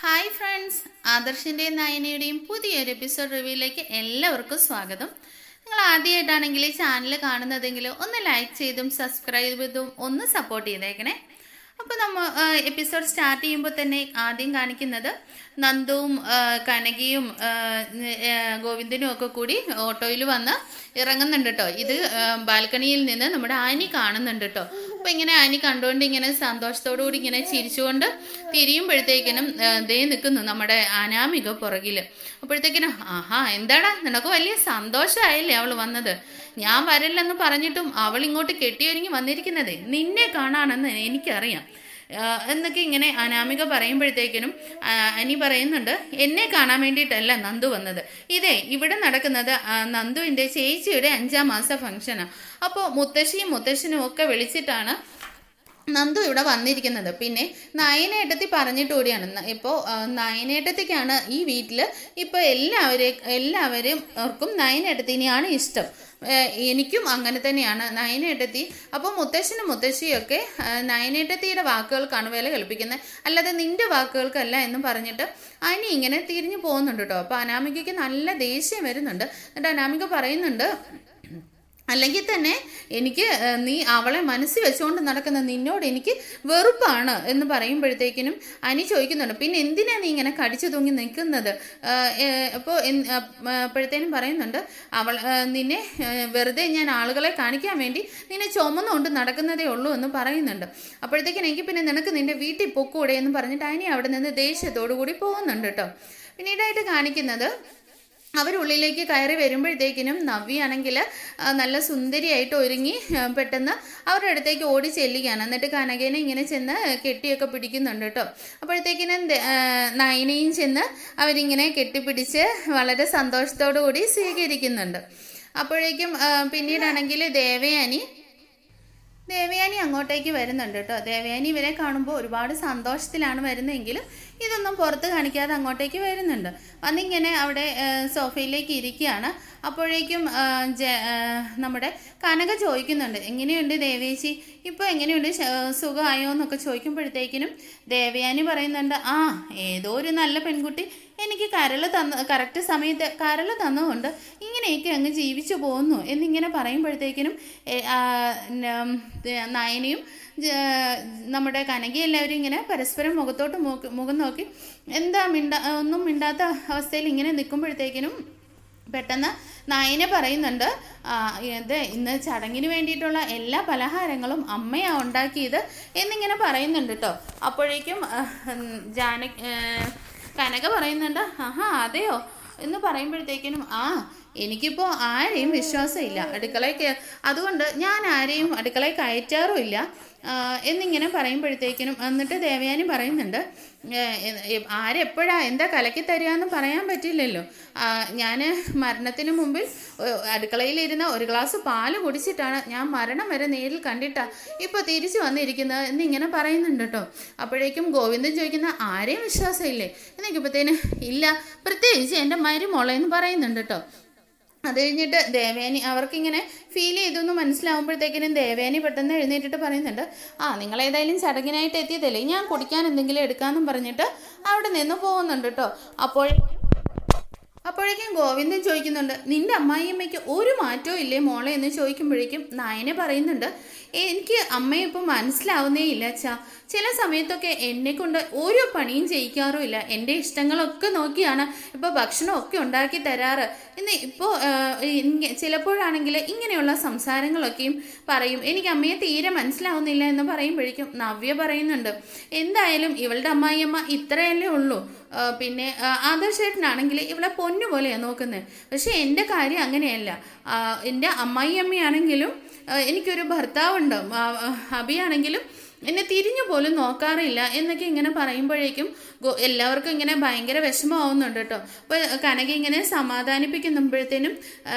Hi friends, ആദർശിൻ്റെയും നയനയുടെയും പുതിയൊരു episode റിവ്യൂയിലേക്ക് എല്ലാവർക്കും സ്വാഗതം. നിങ്ങൾ ആദ്യമായിട്ടാണെങ്കിൽ ഈ ചാനൽ കാണുന്നതെങ്കിൽ ഒന്ന് ലൈക്ക് ചെയ്തും സബ്സ്ക്രൈബ് ചെയ്തും ഒന്ന് സപ്പോർട്ട് ചെയ്തേക്കണേ. അപ്പോൾ നമ്മൾ എപ്പിസോഡ് സ്റ്റാർട്ട് ചെയ്യുമ്പോൾ തന്നെ ആദ്യം കാണിക്കുന്നത് നന്ദുവും കനകയും ഗോവിന്ദനും ഒക്കെ കൂടി ഓട്ടോയിൽ വന്ന് ഇറങ്ങുന്നുണ്ട് കേട്ടോ. ഇത് ബാൽക്കണിയിൽ നിന്ന് നമ്മുടെ ആനി കാണുന്നുണ്ട് കേട്ടോ. അപ്പോൾ ഇങ്ങനെ ആനി കണ്ടുകൊണ്ട് ഇങ്ങനെ സന്തോഷത്തോടു കൂടി ഇങ്ങനെ ചിരിച്ചുകൊണ്ട് തിരിയുമ്പോഴത്തേക്കിനും ദേ നിൽക്കുന്നു നമ്മുടെ അനാമിക പുറകിൽ. അപ്പോഴത്തേക്കിനും ആഹാ, എന്താടാ നിനക്ക് വലിയ സന്തോഷമായില്ലേ അവൾ വന്നത്? ഞാൻ വരില്ലെന്ന് പറഞ്ഞിട്ടും അവൾ ഇങ്ങോട്ട് കെട്ടിയൊരുങ്ങി വന്നിരിക്കുന്നത് നിന്നെ കാണാണെന്ന് എനിക്കറിയാം എന്നൊക്കെ ഇങ്ങനെ അനാമിക പറയുമ്പോഴത്തേക്കിനും അനി പറയുന്നുണ്ട്, എന്നെ കാണാൻ വേണ്ടിയിട്ടല്ല നന്ദു വന്നത്. ഇതേ ഇവിടെ നടക്കുന്നത് നന്ദുവിൻ്റെ ചേച്ചിയുടെ 5ാം മാസ ഫംഗ്ഷനാണ്. അപ്പോൾ മുത്തശ്ശിയും മുത്തശ്ശനും ഒക്കെ വിളിച്ചിട്ടാണ് നന്ദു ഇവിടെ വന്നിരിക്കുന്നത്. പിന്നെ നയനേട്ടത്തി പറഞ്ഞിട്ട് കൂടിയാണ്. ഇപ്പോൾ നയനേട്ടത്തിക്കാണ് ഈ വീട്ടിൽ ഇപ്പോൾ എല്ലാവർക്കും നയനേട്ടത്തിനെയാണ് ഇഷ്ടം. എനിക്കും അങ്ങനെ തന്നെയാണ് നയനേട്ടത്തി. അപ്പോൾ മുത്തശ്ശനും മുത്തശ്ശിയൊക്കെ നയനേട്ടത്തിയുടെ വാക്കുകൾക്കാണ് വില കൽപ്പിക്കുന്നത്, അല്ലാതെ നിന്റെ വാക്കുകൾക്കല്ല എന്നും പറഞ്ഞിട്ട് അനി ഇങ്ങനെ തിരിഞ്ഞു പോകുന്നുണ്ട് കേട്ടോ. അപ്പോൾ അനാമികയ്ക്ക് നല്ല ദേഷ്യം വരുന്നുണ്ട്. എന്നിട്ട് അനാമിക പറയുന്നുണ്ട്, അല്ലെങ്കിൽ തന്നെ എനിക്ക് നീ അവളെ മനസ്സിൽ വെച്ചുകൊണ്ട് നടക്കുന്ന നിന്നോട് എനിക്ക് വെറുപ്പാണ് എന്ന് പറയുമ്പോഴത്തേക്കിനും അനി ചോദിക്കുന്നുണ്ട്, പിന്നെ എന്തിനാ നീ ഇങ്ങനെ കടിച്ചു തൂങ്ങി നിൽക്കുന്നത്? അപ്പോൾ അപ്പോഴത്തേനും പറയുന്നുണ്ട്, നിന്നെ വെറുതെ ഞാൻ ആളുകളെ കാണിക്കാൻ വേണ്ടി നിന്നെ ചുമന്നുകൊണ്ട് നടക്കുന്നതേ ഉള്ളൂ എന്ന് പറയുന്നുണ്ട്. അപ്പോഴത്തേക്കും എനിക്ക് പിന്നെ നിനക്ക് നിന്റെ വീട്ടിൽ പൊക്കൂടെ എന്ന് പറഞ്ഞിട്ട് അനി അവിടെ നിന്ന് ദേഷ്യത്തോടു കൂടി പോകുന്നുണ്ട് കേട്ടോ. പിന്നീടായിട്ട് കാണിക്കുന്നത് അവരുള്ളിലേക്ക് കയറി വരുമ്പോഴത്തേക്കിനും നവ്യാണെങ്കിൽ നല്ല സുന്ദരിയായിട്ട് ഒരുങ്ങി പെട്ടെന്ന് അവരുടെ അടുത്തേക്ക് ഓടി ചെല്ലുകയാണ്. എന്നിട്ട് കനകനെ ഇങ്ങനെ ചെന്ന് കെട്ടിയൊക്കെ പിടിക്കുന്നുണ്ട് കേട്ടോ. അപ്പോഴത്തേക്കിനും നയനയും ചെന്ന് അവരിങ്ങനെ കെട്ടിപ്പിടിച്ച് വളരെ സന്തോഷത്തോടു കൂടി സ്വീകരിക്കുന്നുണ്ട്. അപ്പോഴേക്കും പിന്നീടാണെങ്കിൽ ദേവയാനി അങ്ങോട്ടേക്ക് വരുന്നുണ്ട് കേട്ടോ. ദേവയാനി ഇവരെ കാണുമ്പോൾ ഒരുപാട് സന്തോഷത്തിലാണ് വരുന്നതെങ്കിലും ഇതൊന്നും പുറത്ത് കാണിക്കാതെ അങ്ങോട്ടേക്ക് വരുന്നുണ്ട്. വന്നിങ്ങനെ അവിടെ സോഫയിലേക്ക് ഇരിക്കുകയാണ്. അപ്പോഴേക്കും നമ്മുടെ കനക ചോദിക്കുന്നുണ്ട്, എങ്ങനെയുണ്ട് ദേവേച്ചി, ഇപ്പോൾ എങ്ങനെയുണ്ട്, സുഖമായോ എന്നൊക്കെ ചോദിക്കുമ്പോഴത്തേക്കിനും ദേവയാനി പറയുന്നുണ്ട്, ഏതോ ഒരു നല്ല പെൺകുട്ടി എനിക്ക് കറക്റ്റ് സമയത്ത് കരൾ തന്നുകൊണ്ട് ഇങ്ങനെയൊക്കെ അങ്ങ് ജീവിച്ചു പോകുന്നു എന്നിങ്ങനെ പറയുമ്പോഴത്തേക്കിനും നയനയും നമ്മുടെ കനകയും എല്ലാവരും ഇങ്ങനെ പരസ്പരം മുഖത്തോട്ട് മുഖം നോക്കി ഒന്നും മിണ്ടാത്ത അവസ്ഥയിൽ ഇങ്ങനെ നിൽക്കുമ്പോഴത്തേക്കിനും പെട്ടെന്ന് നയന പറയുന്നുണ്ട്, ഇന്ന് ചടങ്ങിന് വേണ്ടിയിട്ടുള്ള എല്ലാ പലഹാരങ്ങളും അമ്മയാണ് ഉണ്ടാക്കിയത് എന്നിങ്ങനെ പറയുന്നുണ്ട് കേട്ടോ. അപ്പോഴേക്കും കനക പറയുന്നുണ്ട്, അതെയോ എന്ന് പറയുമ്പോഴത്തേക്കിനും എനിക്കിപ്പോൾ ആരെയും വിശ്വാസമില്ല അടുക്കളയ്ക്ക്, അതുകൊണ്ട് ഞാൻ ആരെയും അടുക്കളയിൽ കയറ്റാറുമില്ല എന്നിങ്ങനെ പറയുമ്പോഴത്തേക്കിനും എന്നിട്ട് ദേവയാനി പറയുന്നുണ്ട്, ആരെപ്പോഴാ എന്താ കലക്കി തരികയെന്ന് പറയാൻ പറ്റില്ലല്ലോ. ഞാൻ മരണത്തിന് മുമ്പിൽ അടുക്കളയിലിരുന്ന ഒരു ഗ്ലാസ് പാല് കുടിച്ചിട്ടാണ് ഞാൻ മരണം വരെ നേരിൽ കണ്ടിട്ടാണ് ഇപ്പോൾ തിരിച്ചു വന്നിരിക്കുന്നത് എന്നിങ്ങനെ പറയുന്നുണ്ട് കേട്ടോ. അപ്പോഴേക്കും ഗോവിന്ദൻ ചോദിക്കുന്ന, ആരെയും വിശ്വാസമില്ലേ എന്നിക്കുമ്പോഴത്തേന് ഇല്ല, പ്രത്യേകിച്ച് എൻ്റെ മരുമോളെ എന്ന് പറയുന്നുണ്ട് കേട്ടോ. അത് കഴിഞ്ഞിട്ട് ദേവയാനി അവർക്കിങ്ങനെ ഫീൽ ചെയ്തൊന്ന് മനസ്സിലാവുമ്പോഴത്തേക്കിനും ദേവയാനി പെട്ടെന്ന് എഴുന്നേറ്റിട്ട് പറയുന്നുണ്ട്, നിങ്ങളേതായാലും ചടങ്ങിനായിട്ട് എത്തിയതല്ലേ, ഞാൻ കുടിക്കാൻ എന്തെങ്കിലും എടുക്കാമെന്നും പറഞ്ഞിട്ട് അവിടെ നിന്ന് പോകുന്നുണ്ട് കേട്ടോ. അപ്പോഴേക്കും ഗോവിന്ദൻ ചോദിക്കുന്നുണ്ട്, നിന്റെ അമ്മായിയമ്മയ്ക്ക് ഒരു മാറ്റവും ഇല്ലേ മോളെ എന്ന് ചോദിക്കുമ്പോഴേക്കും നയനെ പറയുന്നുണ്ട്, എനിക്ക് അമ്മയെ ഇപ്പം മനസ്സിലാവുന്നേ ഇല്ല അച്ഛാ, ചില സമയത്തൊക്കെ എന്നെ കൊണ്ട് ഒരു പണിയും ചെയ്യിക്കാറുമില്ല, എൻ്റെ ഇഷ്ടങ്ങളൊക്കെ നോക്കിയാണ് ഇപ്പോൾ ഭക്ഷണമൊക്കെ ഉണ്ടാക്കി തരാറ് എന്ന്. ഇപ്പോൾ ചിലപ്പോഴാണെങ്കിൽ ഇങ്ങനെയുള്ള സംസാരങ്ങളൊക്കെയും പറയും, എനിക്ക് അമ്മയെ തീരെ മനസ്സിലാവുന്നില്ല എന്ന് പറയുമ്പോഴേക്കും നവ്യ പറയുന്നുണ്ട്, എന്തായാലും ഇവളുടെ അമ്മായിയമ്മ ഇത്രയല്ലേ ഉള്ളൂ, പിന്നെ ആദർശേട്ടനാണെങ്കിൽ ഇവളെ പൊന്നുപോലെയാണ് നോക്കുന്നത്, പക്ഷെ എൻ്റെ കാര്യം അങ്ങനെയല്ല, എൻ്റെ അമ്മായിയമ്മയാണെങ്കിലും എനിക്കൊരു ഭർത്താവുണ്ട്, അബിയാണെങ്കിലും എന്നെ തിരിഞ്ഞു പോലും നോക്കാറില്ല എന്നൊക്കെ ഇങ്ങനെ പറയുമ്പോഴേക്കും എല്ലാവർക്കും ഇങ്ങനെ ഭയങ്കര വിഷമമാവുന്നുണ്ട് കേട്ടോ. അപ്പോൾ കനക ഇങ്ങനെ സമാധാനിപ്പിക്കുമ്പോഴത്തേനും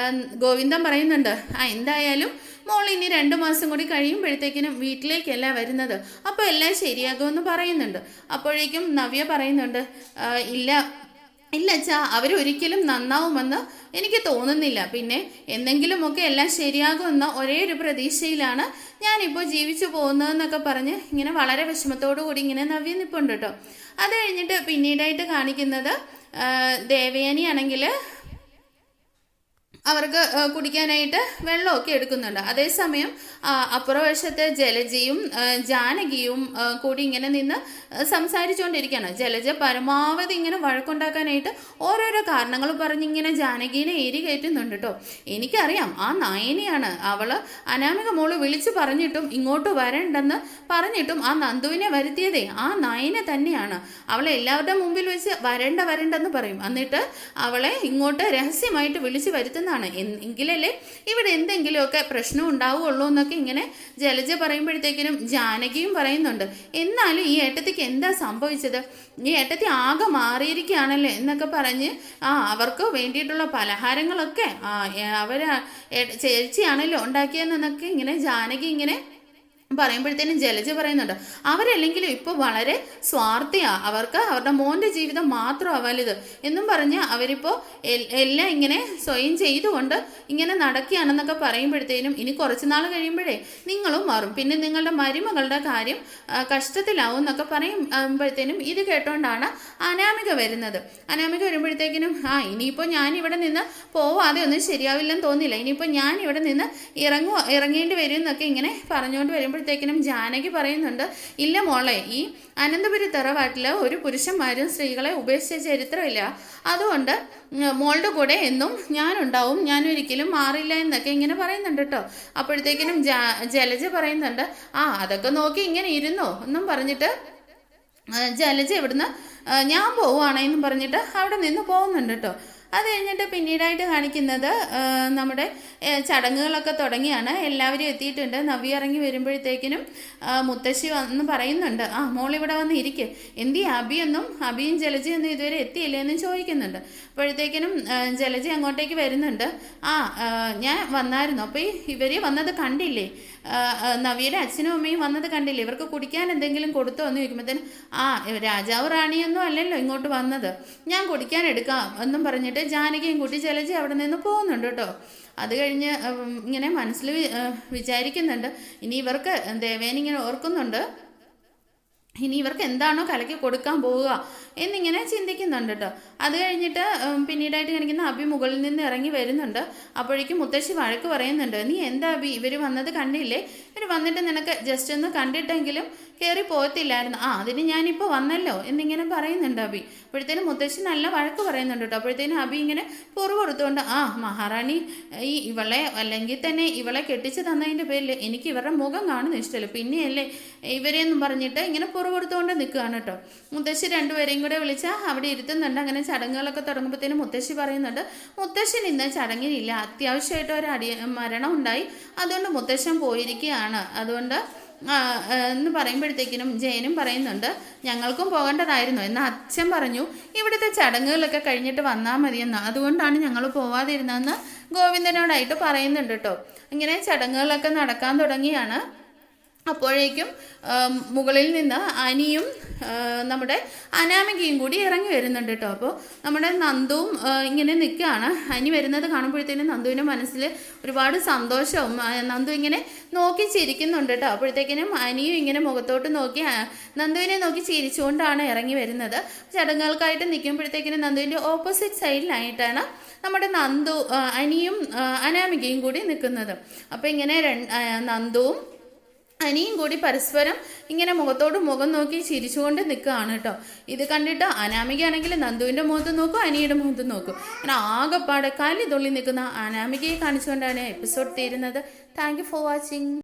ഗോവിന്ദൻ പറയുന്നുണ്ട്, എന്തായാലും മോൾ ഇനി 2 മാസം കൂടി കഴിയുമ്പോഴത്തേക്കിനും വീട്ടിലേക്കല്ല വരുന്നത്, അപ്പോൾ എല്ലാം ശരിയാകുമെന്ന് പറയുന്നുണ്ട്. അപ്പോഴേക്കും നവ്യ പറയുന്നുണ്ട്, ഇല്ല ഇല്ല അച്ഛാ, അവരൊരിക്കലും നന്നാവുമെന്ന് എനിക്ക് തോന്നുന്നില്ല. പിന്നെ എന്തെങ്കിലുമൊക്കെ എല്ലാം ശരിയാകുമെന്ന ഒരേ ഒരു പ്രതീക്ഷയിലാണ് ഞാനിപ്പോൾ ജീവിച്ചു പോകുന്നതെന്നൊക്കെ പറഞ്ഞ് ഇങ്ങനെ വളരെ വിഷമത്തോടു കൂടി ഇങ്ങനെ നവ്യ നിൽപ്പുണ്ട് കേട്ടോ. അത് കഴിഞ്ഞിട്ട് പിന്നീടായിട്ട് കാണിക്കുന്നത് ദേവയാനിയാണെങ്കിൽ അവർക്ക് കുടിക്കാനായിട്ട് വെള്ളമൊക്കെ എടുക്കുന്നുണ്ട്. അതേസമയം അപ്പുറവശത്ത് ജലജയും ജാനകിയും കൂടി ഇങ്ങനെ നിന്ന് സംസാരിച്ചുകൊണ്ടിരിക്കുകയാണ്. ജലജ പരമാവധി ഇങ്ങനെ വഴക്കുണ്ടാക്കാനായിട്ട് ഓരോരോ കാരണങ്ങൾ പറഞ്ഞിങ്ങനെ ജാനകീനെ ഏരി കയറ്റുന്നുണ്ട് കേട്ടോ. എനിക്കറിയാം ആ നയനിയാണ്. അവള് അനാമിക മോള് വിളിച്ചു പറഞ്ഞിട്ടും ഇങ്ങോട്ട് വരണ്ടെന്ന് പറഞ്ഞിട്ടും ആ നന്ദുവിനെ വരുത്തിയതേ ആ നയനെ തന്നെയാണ്. അവളെ എല്ലാവരുടെ മുമ്പിൽ വെച്ച് വരണ്ടെന്ന് പറയും. എന്നിട്ട് അവളെ ഇങ്ങോട്ട് രഹസ്യമായിട്ട് വിളിച്ച് വരുത്തുന്ന എങ്കിലല്ലേ ഇവിടെ എന്തെങ്കിലുമൊക്കെ പ്രശ്നം ഉണ്ടാവുള്ളൂ എന്നൊക്കെ ഇങ്ങനെ ജലജ പറയുമ്പോഴത്തേക്കിനും ജാനകിയും പറയുന്നുണ്ട്. എന്നാലും ഈ ഏട്ടത്തിക്ക് എന്താ സംഭവിച്ചത്? ഈ ഏട്ടത്തി ആകെ മാറിയിരിക്കുകയാണല്ലേ എന്നൊക്കെ പറഞ്ഞ് അവർക്ക് വേണ്ടിയിട്ടുള്ള പലഹാരങ്ങളൊക്കെ അവര് ചേച്ചിയാണല്ലോ ഉണ്ടാക്കിയതെന്നൊക്കെ ഇങ്ങനെ ജാനകി ഇങ്ങനെ പറയുമ്പോഴത്തേനും ജലജ പറയുന്നുണ്ട്, അവരല്ലെങ്കിലും ഇപ്പോൾ വളരെ സ്വാർത്ഥിയാ, അവർക്ക് അവരുടെ മോൻ്റെ ജീവിതം മാത്രമാണ് വലുത് എന്നും പറഞ്ഞ് അവരിപ്പോൾ എല്ലാം ഇങ്ങനെ സ്വയം ചെയ്തുകൊണ്ട് ഇങ്ങനെ നടക്കുകയാണെന്നൊക്കെ പറയുമ്പോഴത്തേനും ഇനി കുറച്ച് നാൾ കഴിയുമ്പോഴേ നിങ്ങളും മാറും, പിന്നെ നിങ്ങളുടെ മരുമകളുടെ കാര്യം കഷ്ടത്തിലാവും എന്നൊക്കെ പറയുമ്പോഴത്തേനും ഇത് കേട്ടോണ്ടാണ് അനാമിക വരുന്നത്. അനാമിക വരുമ്പോഴത്തേക്കിനും ഇനിയിപ്പോൾ ഞാനിവിടെ നിന്ന് പോവാതെ ഒന്നും ശരിയാവില്ലെന്ന് തോന്നില്ല, ഇനിയിപ്പോൾ ഞാൻ ഇവിടെ നിന്ന് ഇറങ്ങേണ്ടി വരും എന്നൊക്കെ ഇങ്ങനെ പറഞ്ഞുകൊണ്ട് വരുമ്പോൾ ത്തേക്കിനും ജാനകി പറയുന്നുണ്ട്, ഇല്ല മോളെ, ഈ അനന്തപുരി തറവാട്ടിൽ ഒരു പുരുഷന്മാരും സ്ത്രീകളെ ഉപേക്ഷിച്ച ചരിത്രമില്ല, അതുകൊണ്ട് മോളുടെ കൂടെ എന്നും ഞാനുണ്ടാവും, ഞാനൊരിക്കലും മാറില്ല എന്നൊക്കെ ഇങ്ങനെ പറയുന്നുണ്ട് കേട്ടോ. അപ്പോഴത്തേക്കിനും ജലജ പറയുന്നുണ്ട്, അതൊക്കെ നോക്കി ഇങ്ങനെ ഇരുന്നോ എന്നും പറഞ്ഞിട്ട് ജലജ ഇവിടുന്ന് ഞാൻ പോവുകയാണെന്നും പറഞ്ഞിട്ട് അവിടെ നിന്ന് പോകുന്നുണ്ട് കേട്ടോ. അത് കഴിഞ്ഞിട്ട് പിന്നീടായിട്ട് കാണിക്കുന്നത് നമ്മുടെ ചടങ്ങുകളൊക്കെ തുടങ്ങിയാണ്. എല്ലാവരും എത്തിയിട്ടുണ്ട്. നവ്യ ഇറങ്ങി വരുമ്പോഴത്തേക്കിനും മുത്തശ്ശി വന്ന് പറയുന്നുണ്ട്, മോളിവിടെ വന്ന് ഇരിക്കുക, എന്തി അബിയും ജലജയൊന്നും ഇതുവരെ എത്തിയില്ലേ എന്നും ചോദിക്കുന്നുണ്ട്. അപ്പോഴത്തേക്കിനും ജലജ അങ്ങോട്ടേക്ക് വരുന്നുണ്ട്. ഞാൻ വന്നായിരുന്നു, അപ്പോൾ ഇവർ വന്നത് കണ്ടില്ലേ, നവ്യയുടെ അച്ഛനും അമ്മയും വന്നത് കണ്ടില്ലേ, ഇവർക്ക് കുടിക്കാൻ എന്തെങ്കിലും കൊടുത്തോ എന്ന് ചോദിക്കുമ്പോഴത്തേനും രാജാവ് റാണിയൊന്നും അല്ലല്ലോ ഇങ്ങോട്ട് വന്നത്, ഞാൻ കുടിക്കാൻ എടുക്കാം എന്നും പറഞ്ഞിട്ട് ജാനകിയും കൂട്ടി ജലജ അവിടെ നിന്ന് പോകുന്നുണ്ട് കേട്ടോ. അത് കഴിഞ്ഞ് ഇങ്ങനെ മനസ്സിൽ വിചാരിക്കുന്നുണ്ട്, ഇനി ഇവർക്ക് ദേവേന ഇങ്ങനെ ഓർക്കുന്നുണ്ട്, ഇനി ഇവർക്ക് എന്താണോ കലക്കി കൊടുക്കാൻ പോവുക എന്നിങ്ങനെ ചിന്തിക്കുന്നുണ്ട് കേട്ടോ. അത് കഴിഞ്ഞിട്ട് പിന്നീടായിട്ട് കാണിക്കുന്ന അബി മുകളിൽ നിന്ന് ഇറങ്ങി വരുന്നുണ്ട്. അപ്പോഴേക്കും മുത്തശ്ശി വഴക്ക് പറയുന്നുണ്ട്, നീ എന്താ അബി, ഇവർ വന്നത് കണ്ടില്ലേ, ഇവർ വന്നിട്ട് നിനക്ക് ജസ്റ്റ് ഒന്ന് കണ്ടിട്ടെങ്കിലും കയറി പോകത്തില്ലായിരുന്നു, അതിന് ഞാനിപ്പോൾ വന്നല്ലോ എന്നിങ്ങനെ പറയുന്നുണ്ട് അബി. അപ്പോഴത്തേനും മുത്തശ്ശി നല്ല വഴക്ക് പറയുന്നുണ്ട് കേട്ടോ. അപ്പോഴത്തേനും അബി ഇങ്ങനെ കൊടുത്തുകൊണ്ട് മഹാറാണി ഇവളെ അല്ലെങ്കിൽ തന്നെ ഇവളെ കെട്ടിച്ച് തന്നതിൻ്റെ പേരിൽ എനിക്ക് ഇവരുടെ മുഖം കാണുന്ന ഇഷ്ടമല്ല, പിന്നെയല്ലേ ഇവരെന്നും പറഞ്ഞിട്ട് ഇങ്ങനെ കൊടുത്തുകൊണ്ട് നിൽക്കുകയാണ് കേട്ടോ. മുത്തശ്ശി രണ്ടുപേരെയും കൂടെ വിളിച്ചാൽ അവിടെ ഇരുത്തുന്നുണ്ട്. അങ്ങനെ ചടങ്ങുകളൊക്കെ തുടങ്ങുമ്പോഴത്തേനും മുത്തശ്ശി പറയുന്നുണ്ട്, മുത്തശ്ശൻ ഇന്ന് ചടങ്ങിനില്ല, അത്യാവശ്യമായിട്ട് ഒരു മരണം ഉണ്ടായി, അതുകൊണ്ട് മുത്തശ്ശൻ പോയിരിക്കുകയാണ്, അതുകൊണ്ട് എന്ന് പറയുമ്പോഴത്തേക്കിനും ജയനും പറയുന്നുണ്ട്, ഞങ്ങൾക്കും പോകേണ്ടതായിരുന്നു, എന്നാൽ അച്ഛൻ പറഞ്ഞു ഇവിടുത്തെ ചടങ്ങുകളൊക്കെ കഴിഞ്ഞിട്ട് വന്നാൽ മതിയെന്ന്, അതുകൊണ്ടാണ് ഞങ്ങൾ പോവാതിരുന്നതെന്ന് ഗോവിന്ദനോടായിട്ട് പറയുന്നുണ്ട് കേട്ടോ. ഇങ്ങനെ ചടങ്ങുകളൊക്കെ നടക്കാൻ തുടങ്ങിയാണ്. അപ്പോഴേക്കും മുകളിൽ നിന്ന് അനിയും നമ്മുടെ അനാമികയും കൂടി ഇറങ്ങി വരുന്നുണ്ട് കേട്ടോ. അപ്പോൾ നമ്മുടെ നന്ദുവും ഇങ്ങനെ നിൽക്കുകയാണ്. അനി വരുന്നത് കാണുമ്പോഴത്തേനും നന്ദുവിൻ്റെ മനസ്സിൽ ഒരുപാട് സന്തോഷവും, നന്ദു ഇങ്ങനെ നോക്കി ചിരിക്കുന്നുണ്ട് കേട്ടോ. അപ്പോഴത്തേക്കിനും അനിയും ഇങ്ങനെ മുഖത്തോട്ട് നോക്കി നന്ദുവിനെ നോക്കി ചിരിച്ചുകൊണ്ടാണ് ഇറങ്ങി വരുന്നത്. ചടങ്ങുകൾക്കായിട്ട് നിൽക്കുമ്പോഴത്തേക്കിനും നന്ദുവിൻ്റെ ഓപ്പോസിറ്റ് സൈഡിലായിട്ടാണ് നമ്മുടെ അനിയും അനാമികയും കൂടി നിൽക്കുന്നത്. അപ്പോൾ ഇങ്ങനെ നന്ദുവും അനിയും കൂടി പരസ്പരം ഇങ്ങനെ മുഖത്തോട് മുഖം നോക്കി ചിരിച്ചുകൊണ്ട് നിൽക്കുകയാണ് കേട്ടോ. ഇത് കണ്ടിട്ട് അനാമികയാണെങ്കിൽ നന്ദുവിൻ്റെ മുഖത്ത് നോക്കും, അനിയുടെ മുഖത്ത് നോക്കും. അങ്ങനെ ആകെപ്പാടെ കലി തുള്ളി നിൽക്കുന്ന അനാമികയെ കാണിച്ചുകൊണ്ടാണ് എപ്പിസോഡ് തീരുന്നത്. Thank you for watching.